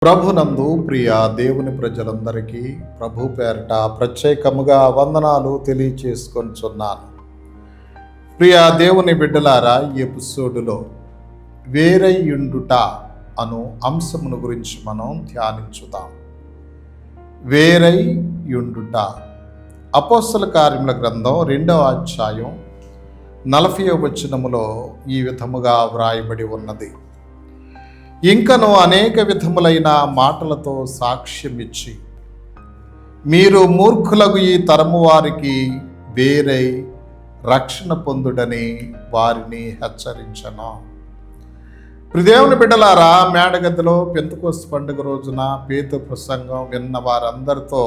ప్రభునందు ప్రియ దేవుని ప్రజలందరికీ ప్రభు పేరట ప్రత్యేకముగా వందనాలు తెలియచేసుకొనిచున్నాను. ప్రియ దేవుని బిడ్డలారా, ఈ ఎపిసోడులో వేరైయుండుట అను అంశమును గురించి మనం ధ్యానించుదాం. వేరైయుండుట. అపోస్తల కార్యముల గ్రంథం 2వ అధ్యాయం 40వ వచనములో ఈ విధముగా వ్రాయబడి ఉన్నది. ఇంకను అనేక విధములైన మాటలతో సాక్ష్యమిచ్చి, మీరు మూర్ఖులకు ఈ తరము వారికి వేరై రక్షణ పొందుడని వారిని హెచ్చరించను. దేవుని బిడ్డలారా, మేడగదిలో పెంతెకోస్తు పండుగ రోజున పేతురు ప్రసంగం విన్న వారందరితో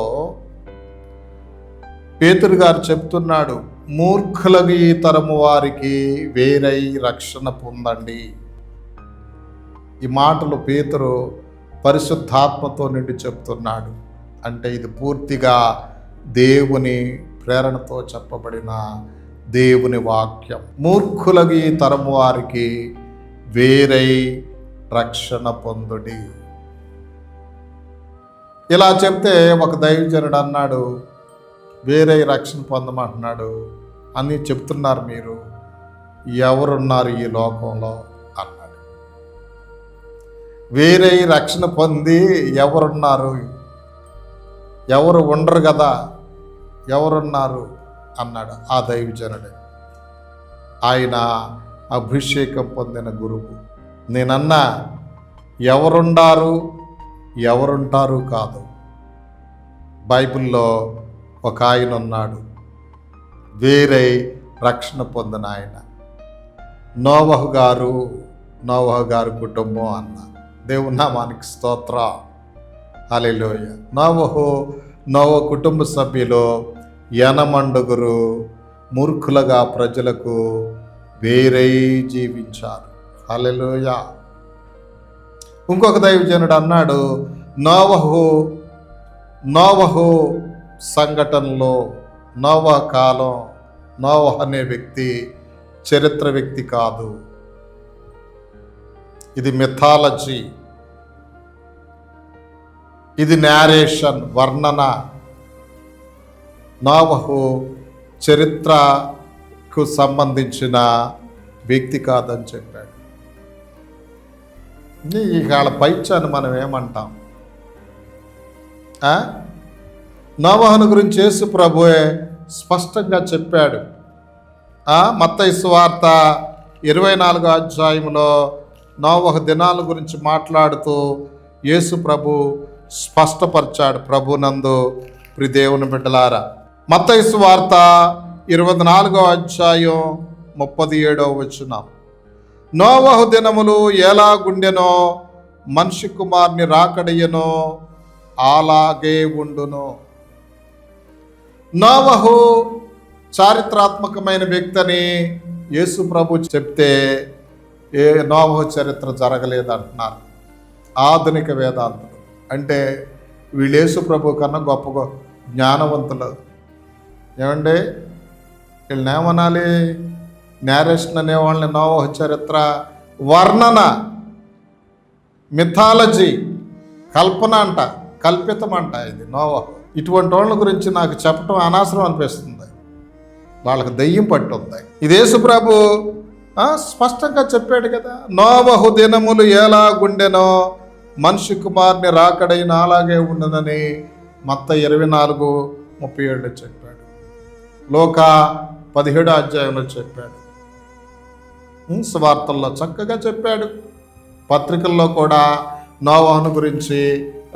పేతురు గారు చెప్తున్నాడు, మూర్ఖులకు ఈ తరము వారికి వేరై రక్షణ పొందండి. ఈ మాటలు పేతురు పరిశుద్ధాత్మతో నిండి చెప్తున్నాడు. అంటే ఇది పూర్తిగా దేవుని ప్రేరణతో చెప్పబడిన దేవుని వాక్యం. మూర్ఖులకి తరము వారికి వేరై రక్షణ పొందుడి. ఇలా చెప్తే ఒక దైవజనుడు అన్నాడు, వేరై రక్షణ పొందమంటున్నాడు అని చెప్తున్నారు, మీరు ఎవరున్నారు ఈ లోకంలో అన్నాడు. వేరే రక్షణ పొంది ఎవరున్నారు? ఎవరు ఉండరు కదా, ఎవరున్నారు అన్నాడు ఆ దైవజనుడే. ఆయన అభిషేకం పొందిన గురువు. నేనన్నా ఎవరుండారు ఎవరుంటారు కాదు. బైబిల్లో ఒక ఆయన ఉన్నాడు, వేరే రక్షణ పొందిన ఆయన. నోవహు గారు కుటుంబం అన్నారు. దేవుని నామానికి స్తోత్ర, హల్లెలూయా. నోవహు కుటుంబ సభ్యులు యనమండుగురు మూర్ఖులుగా ప్రజలకు వేరై జీవించారు. హల్లెలూయా. ఇంకొక దైవజనుడు అన్నాడు, నోవహు సంఘటనలో నోవహు కాలం, నోవహు అనే వ్యక్తి చరిత్ర వ్యక్తి కాదు, ఇది మిథాలజీ, ఇది నేరేషన్, వర్ణన. నోవహు చరిత్రకు సంబంధించిన వ్యక్తి కాదని చెప్పాడు. ఇవాళ పైచాన్ని మనం ఏమంటాం? నోవహును గురించి యేసు ప్రభువే స్పష్టంగా చెప్పాడు. మత్తయి సువార్త 24వ అధ్యాయంలో నోవహు దినాల గురించి మాట్లాడుతూ యేసు ప్రభు స్పష్టపరిచాడు. ప్రభునందు ప్రియ దేవుని బిడ్డలారా, మత్తయి సువార్త 24వ అధ్యాయం 37వ వచనం, నోవహు దినములు ఎలాగుండెనో మనిషి కుమారుని రాకడయ్యనో అలాగే ఉండును. నోవహు చారిత్రాత్మకమైన వ్యక్తి అని యేసు ప్రభు చెప్తే నోవహు చరిత్ర జరగలేదంటున్నారు ఆధునిక వేదాంతులు. అంటే వీళ్ళు యేసు ప్రభు కన్నా గొప్ప జ్ఞానవంతులు. ఏమండి, వీళ్ళని ఏమనాలి? నేరేషన్ అనేవాళ్ళని నోవహు చరిత్ర వర్ణన, మిథాలజీ, కల్పన అంట, కల్పితం అంట ఇది నోవహు. ఇటువంటి వాళ్ళ గురించి నాకు చెప్పడం అనవసరం అనిపిస్తుంది. వాళ్ళకి దెయ్యం పట్టుంది. ఇది యేసు ప్రభు స్పష్టంగా చెప్పాడు కదా. నోవహు దినములు ఎలాగుండెనో మనిషి కుమారుని రాకడైన అలాగే ఉండనని మత్తయి 24:37 చెప్పాడు. లూకా 17వ అధ్యాయంలో చెప్పాడు. సువార్తల్లో చక్కగా చెప్పాడు. పత్రికల్లో కూడా నోవహును గురించి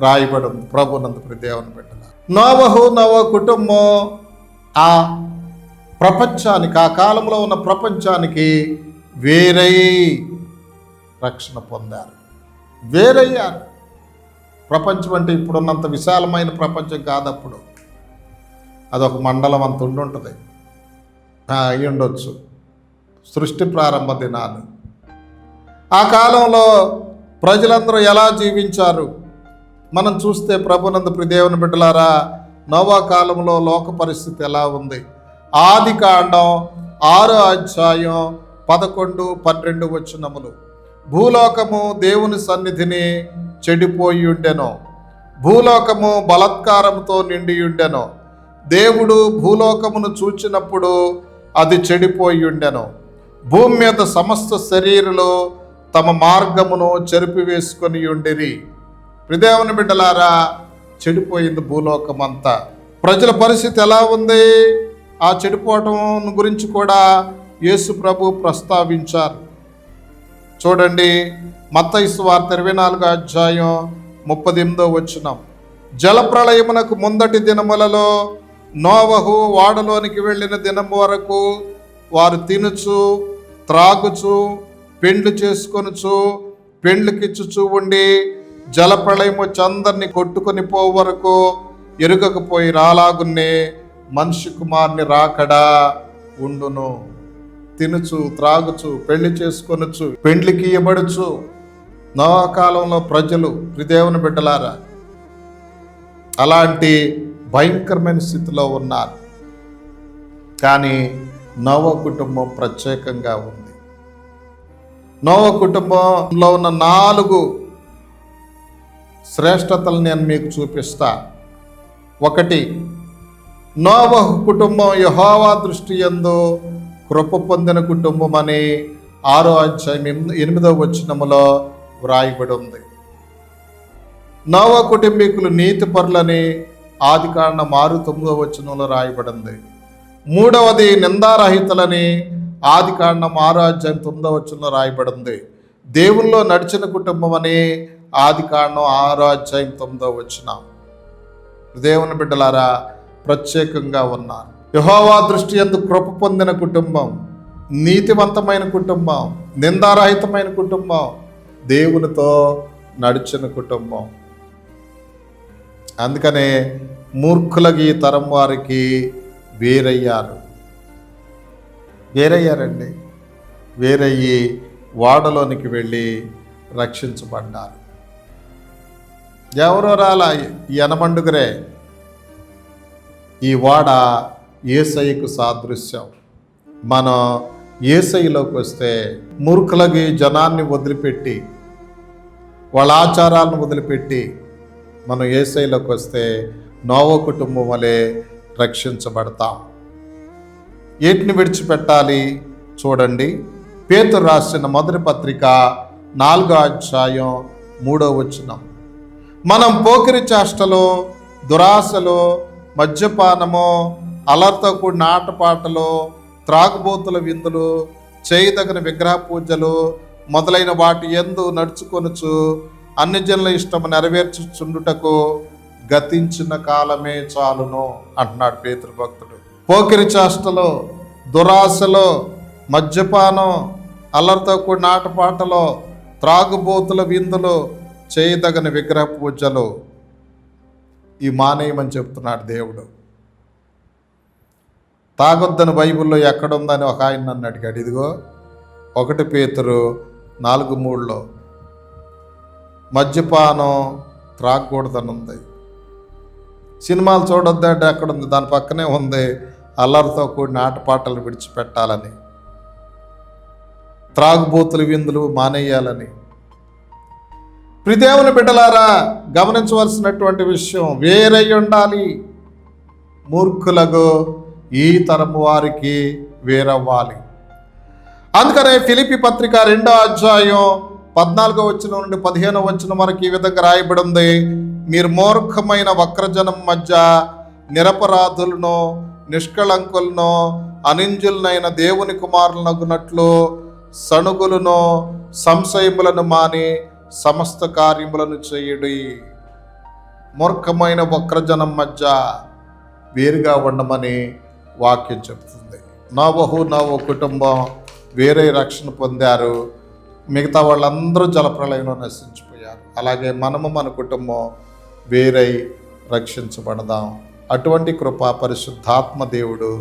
రాయబడి ఉంది. ప్రభునందు ప్రియ దేవుని బిడ్డల, నోవహు కుటుంబం ఆ ప్రపంచానికి, ఆ కాలంలో ఉన్న ప్రపంచానికి వేరై రక్షణ పొందారు, వేరయ్యారు. ప్రపంచం అంటే ఇప్పుడున్నంత విశాలమైన ప్రపంచం కాదప్పుడు. అదొక మండలం అంత ఉండుంటుంది, అయి ఉండొచ్చు. సృష్టి ప్రారంభ దినాలు. ఆ కాలంలో ప్రజలందరూ ఎలా జీవించారు మనం చూస్తే, ప్రభునందు ప్రియ దేవుని బిడ్డలారా, నోవహు కాలంలో లోక పరిస్థితి ఎలా ఉంది? ఆదికాండం 6వ అధ్యాయం 11-12 వచనములు, భూలోకము దేవుని సన్నిధిని చెడిపోయి ఉండెను, భూలోకము బలాత్కారంతో నిండి ఉండెను. దేవుడు భూలోకమును చూచినప్పుడు అది చెడిపోయి ఉండెను. భూమి మీద సమస్త శరీరులు తమ మార్గమును చెరిపివేసుకొని ఉండిరి. దేవుని బిడ్డలారా, చెడిపోయింది భూలోకం అంతా. ప్రజల పరిస్థితి ఎలా ఉంది? ఆ చెడిపోవటం గురించి కూడా యేసు ప్రభు ప్రస్తావించారు. చూడండి, మత్తయి సువార్త 24వ అధ్యాయం 38వ వచనం. జలప్రళయమునకు ముందటి దినములలో నోవహు వాడలోనికి వెళ్ళిన దినం వరకు వారు తినుచు త్రాగుచు పెండ్లు చేసుకొనుచు పెండ్లకిచ్చుచూ ఉండి జలప్రళయము చందరిని కొట్టుకొని పోవు వరకు ఎరుగకపోయి రాలాగున్నే మనిషి కుమారుని రాకడా ఉండును. తినుచు త్రాగుచు పెళ్లి చేసుకొనుచు పెండ్లికి ఇవ్వబడుచు నోవహు కాలంలో ప్రజలు దేవుని బిడ్డలారా అలాంటి భయంకరమైన స్థితిలో ఉన్నారు. కానీ నోవహు కుటుంబం ప్రత్యేకంగా ఉంది. నోవహు కుటుంబంలో ఉన్న 4 శ్రేష్టతలు నేను మీకు చూపిస్తా. 1, నోవహు కుటుంబం యెహోవా దృష్టి యందు కృప పొందిన కుటుంబం అని 6వ అధ్యాయం 8వ వచనములో వ్రాయబడి ఉంది. నోవహు కుటుంబీకులు నీతిపరులని ఆదికాండం 6:9వ వచనంలో రాయబడింది. 3వది నిందారహితులని ఆదికాండం 6వ అధ్యాయం 9వ వచనంలో రాయబడింది. దేవుల్లో నడిచిన కుటుంబం అని ఆదికాండం 6వ అధ్యాయం 9వ వచనం. దేవుని బిడ్డలారా, ప్రత్యేకంగా ఉన్నారు. యెహోవా దృష్టి యందు కృప పొందిన కుటుంబం, నీతివంతమైన కుటుంబం, నిందారహితమైన కుటుంబం, దేవునితో నడిచిన కుటుంబం. అందుకనే మూర్ఖులకి ఈ తరం వారికి వేరయ్యారండి. వేరయ్యి వాడలోనికి వెళ్ళి రక్షించబడ్డారు. ఎవరో రాలా, ఈ అనమండుగురే. ఈ వాడ యేసయ్యకు సాదృశ్యం. మనం యేసయ్యలోకి వస్తే మూర్ఖులకి జనాన్ని వదిలిపెట్టి వాళ్ళ ఆచారాలను వదిలిపెట్టి మనం యేసయ్యలోకి వస్తే నోవహు కుటుంబం వలె రక్షించబడతాం. ఏటిని విడిచిపెట్టాలి? చూడండి, పేతురు రాసిన మొదటి పత్రిక 4వ అధ్యాయం 3వ వచనం. మనం పోకిరి చేష్టలు, దురాశలు, మద్యపానము, అలర్తో కూడిన ఆటపాటలు, త్రాగుబోతుల విందులు, చేయదగిన విగ్రహ పూజలు మొదలైన వాటి యందు నడుచుకొనుచు అన్ని జనుల ఇష్టము నెరవేర్చుచుండుటకు గతించిన కాలమే చాలును అంటున్నాడు పేతురు భక్తుడు. పోకిరి చేష్టలు, దురాశలు, మద్యపానం, అల్లరితో కూడిన ఆటపాటలు, త్రాగుబోతుల విందులు, చేయదగిన విగ్రహ పూజలు ఈ మానేయమని చెప్తున్నాడు దేవుడు. తాగొద్దని బైబిల్లో ఎక్కడుందని ఒక ఆయన నన్ను అడిగాడు. ఇదిగో 1 పేతురు 4:3లో మద్యపానం త్రాగకూడదని ఉంది. సినిమాలు చూడొద్దంటే ఎక్కడుంది? దాని పక్కనే ఉంది అల్లరితో కూడిన ఆటపాటలు విడిచిపెట్టాలని, త్రాగుబోతుల విందులు మానేయాలని. దేవుని బిడ్డలారా, గమనించవలసినటువంటి విషయం, వేరై ఉండాలి. మూర్ఖులకు ఈ తరము వారికి వేరవ్వాలి. అందుకనే ఫిలిప్పీ పత్రిక 2వ అధ్యాయం 14వ వచనం నుండి 15వ వచనం వరకు ఈ విధంగా రాయబడి ఉంది. మీరు మూర్ఖమైన వక్రజనం మధ్య నిరపరాధులను, నిష్కళంకులను, అనింజులనైన దేవుని కుమారులనగునట్లు సణుగులను, సంశయములను మాని సమస్త కార్యములను చేయుడి. మూర్ఖమైన వక్రజనం మధ్య వేరుగా ఉండమని వాక్యం చెప్తుంది. నోవహు కుటుంబం వేరే రక్షణ పొందారు. మిగతా వాళ్ళందరూ జలప్రళయంలో నశించిపోయారు. అలాగే మనము మన కుటుంబం వేరై రక్షించబడదాం. అటువంటి కృపా పరిశుద్ధాత్మ దేవుడు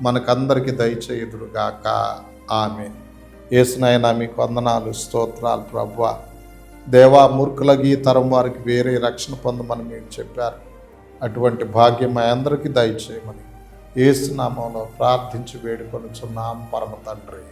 మనకందరికీ దయచేయుదురుగాక. ఆమేన్. యేసునాయనా మీకు వందనాలు, స్తోత్రాలు ప్రభువా. దేవా, మూర్ఖులకి ఈ తరం వారికి వేరే రక్షణ పొందమని మీరు చెప్పారు. అటువంటి భాగ్యం మా అందరికీ దయచేయమని యేసు నామములో ప్రార్థించి వేడుకొనుచున్నాం పరమ తండ్రి.